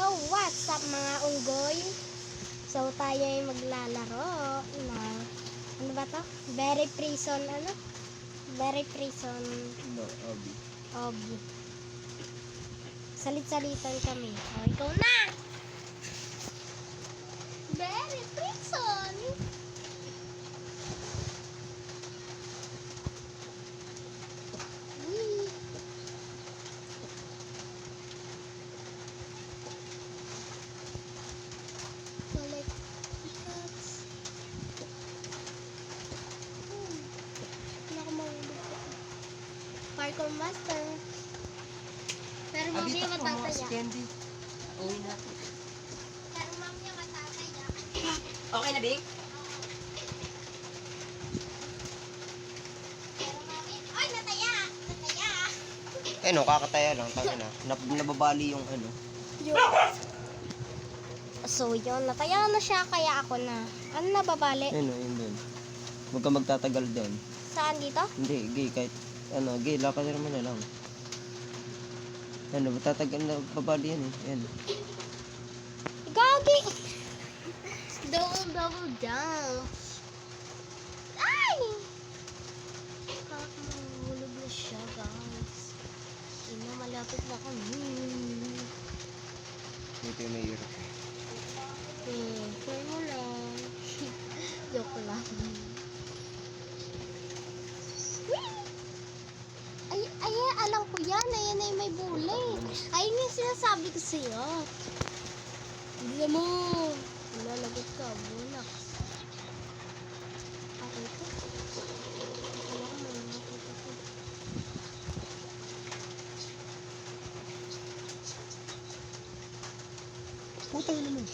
So, what's up mga unggoy? So, tayo ay maglalaro na, ano ba to? Very prison, ano? Very prison No, Obi. Obi. Salit-salitan kami. O, ikaw na! Very prison! Wee! Collect shots. Hindi ako mahulog ko. Parkour master. Pero mami Abita ko mga si matataya. Candy. Uwi natin. Pero mami matataya. Okay na, Bing? Pero mami, ay nataya! Nataya! Eh no, kakataya lang. Tama na. Nababali yung ano. So yun, nataya na siya kaya ako na. Ano nababali? Ano, yun dun. Huwag ka magtatagal doon. Saan dito? Hindi, gay, kahit ano, gay, lakad naman na lang. Ano, matatagal na, babali yan eh. Yan. Gagi! Double jump. Ay! Kakahulog na siya, guys. Ina, malapit na kami. Dito yung may hirap. Kaya mo lang. Joke lang. Ay, alam ko yan. Ayan ay may bulay. Ayun yung sinasabi ko sa'yo. Hindi mo. Lalagot ka, bunak. Ito. Wala ko may nakita ko. Putang naman.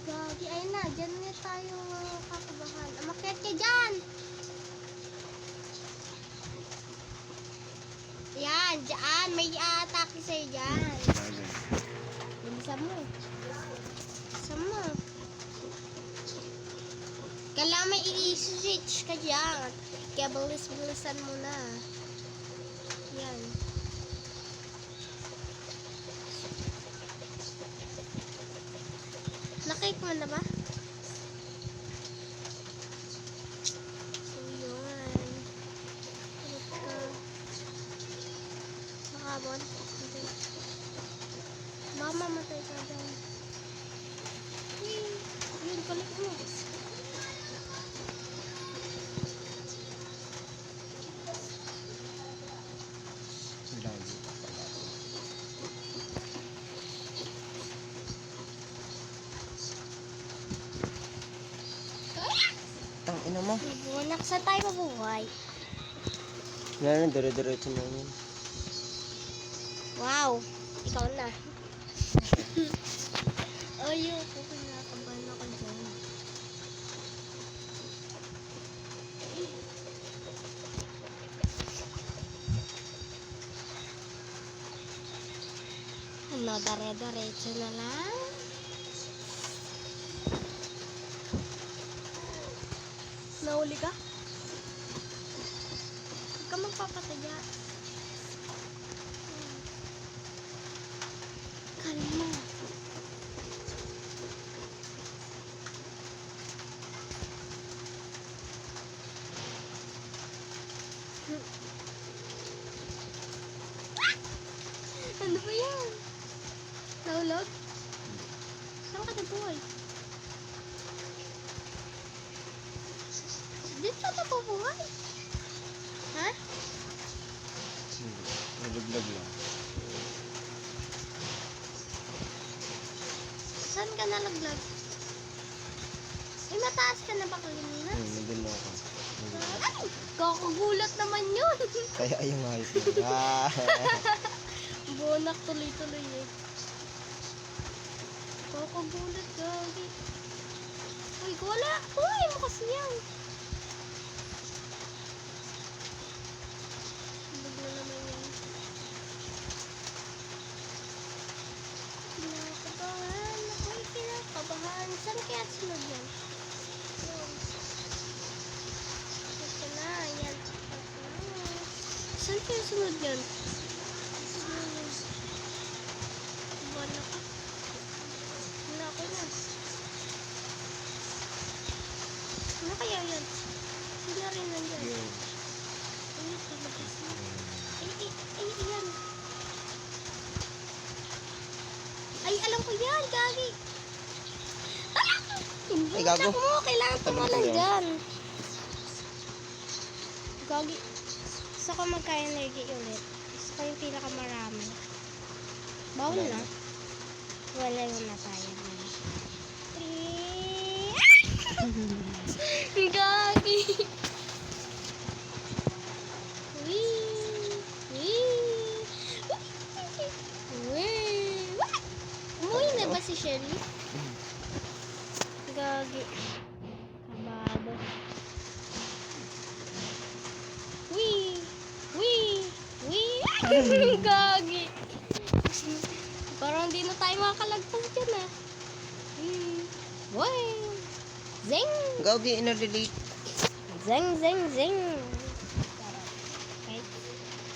Gagi, ayun na. Diyan na tayo kakabahan. Umakyat ka dyan! Yan, dyan. May atake sa'yo dyan. Bilisan mo. Bilisan mo. Kailangan may i-switch ka dyan. Kaya bilis-bilisan mo na. Yan. Nakik mo na ba? So, yun. Ulit ka. Makabon? Hindi. Baka mamatay ka dyan. Yun, balik mo. Lagi pa pala. Tang ina mo. Bunak, saan tayo mabuhay? Wala na, dire-diretso na yun. Wow! Ikaw na. Ayoko, kinakabahan ako dyan. Ano, dare-diretso na lang. Nahuli ka? Huwag ka magpapataya. Kalma. Ano ba yan? Nahulog? Saan ka nabuhay? Dito ka nabubuhay? Ha? Nalaglag lang. Saan ka nalaglag? Eh, mataas ka na ba kanina? Nandun na ako. Ay! Kakagulat naman yun! Kaya yung ayos na. Bunak tuloy-tuloy eh. Kakagulat, gagi. Uy, wala! Uy, makas niyan! Bigla naman yan. Kinakabahan. Ako'y kinakabahan. Saan kaya sunod yan? Yun. Ito na, yan. Saan kaya sunod yan? Wala ka. Wala ko na. Ano kaya yan? Sila rin nandyan. Yun. Ay, palabas na. Ay, yan. Ay, alam ko yan, Gagi. Ay, gago. Mo, kailangan Tabi ko tumalan yan. dyan. Gagi. Gusto ko magka-energy ulit. Gusto ko yung pinakamarami. Bawal na. Wala yung na tayo. Gagi. Wee. Umuwi na ba si Shelly? Gagi. Kabado. Wee! Gagi. Parang hindi na tayo makakalagpas dyan ah. Wee! Zing! Gagi, ina-delete. Zing! Okay.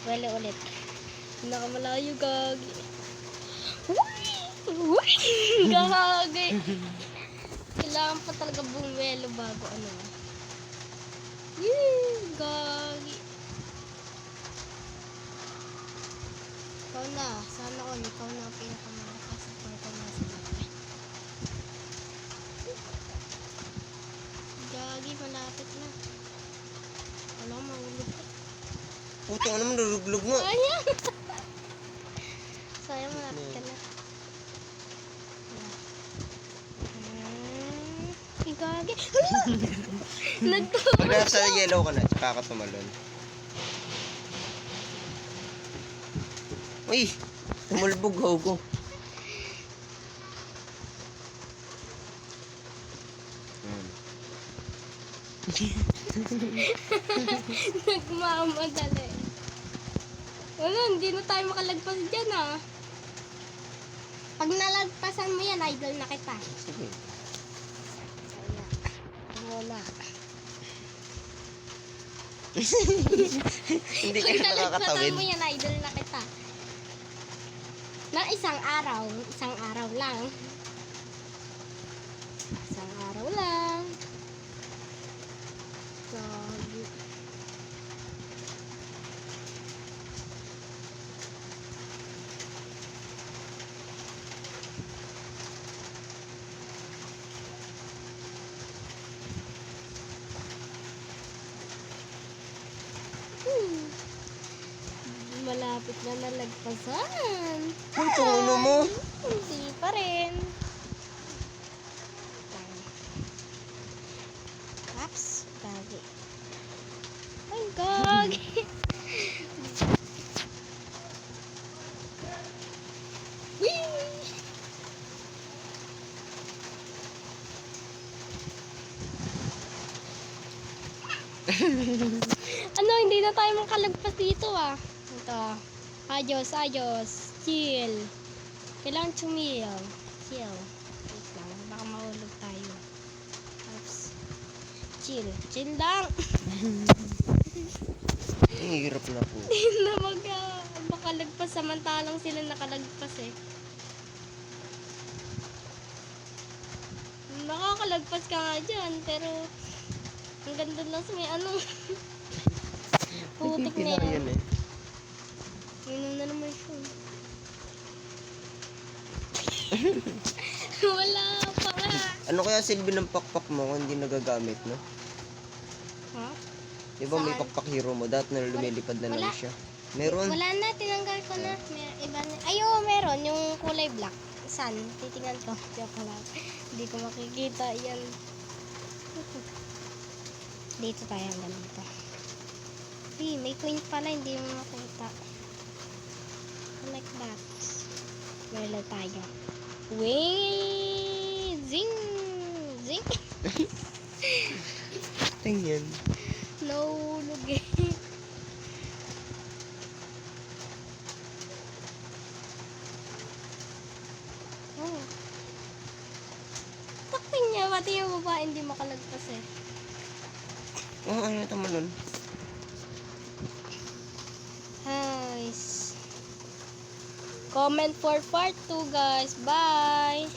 Wala ulit. Nakamalayo, Gagi. Gagi. Kailangan pa talaga bumelo bago ano. Gagi. Ikaw na. Sana all. Ikaw na ang pinakamalakas sa pagkamasama. Gagi, malapit na. Wala, mahulog ka. Puto, ano naman, naluglog nga. Ayan. Sayang, malapit ka na. Gagi. Pag nasa yellow ka na, tsaka ka tumalon. Uy! Tumulbog, Hogo. Nagmamadali. Ano, hindi na tayo makalagpas dyan ah. Pag nalagpasan mo yan, idol na kita. Sige. Wala. Hindi ka Pag na nakakatawid. nalagpasan mo yan, idol na kita. Na isang araw lang. Isang araw lang. Gagi. Malapit na nalagpasan. Puto, ano mo? Hindi pa rin. Caps, gagi. Ay, gagi. Whee! Ano, hindi na tayo makalagpas dito ah. Ito. Ayos. Chill. Kailangan chill. Wait lang, baka mahulog tayo. Oops. Chill lang. Ang hirap na po. Hindi na makalagpas samantalang sila nakalagpas eh. Makakalagpas ka nga dyan, pero ang ganda lang sa may ano. Putik na yan. eh. Inom na naman siya. Wala pa nga. Ano kaya silbi ng pakpak mo kung hindi nagagamit, no? Ha? Di ba may Saan? pakpak hero mo? Dati na lumilipad na Wala. lang siya. Meron. Wala na, tinanggal ko na. Iba na. Ay, oo, meron. Yung kulay black. Saan? Titingnan ko. Joke lang. Hindi ko makikita yan. Dito tayo hanggang dito. May coin pala. Hindi mo makita. Like that. Meron tayo. Wing! Zing! Tingnan. Nahulog eh. Oh. Takpin niya, pati yung babae hindi makalagpas eh. Oh, ano ito malun? Comment for part 2 guys. Bye!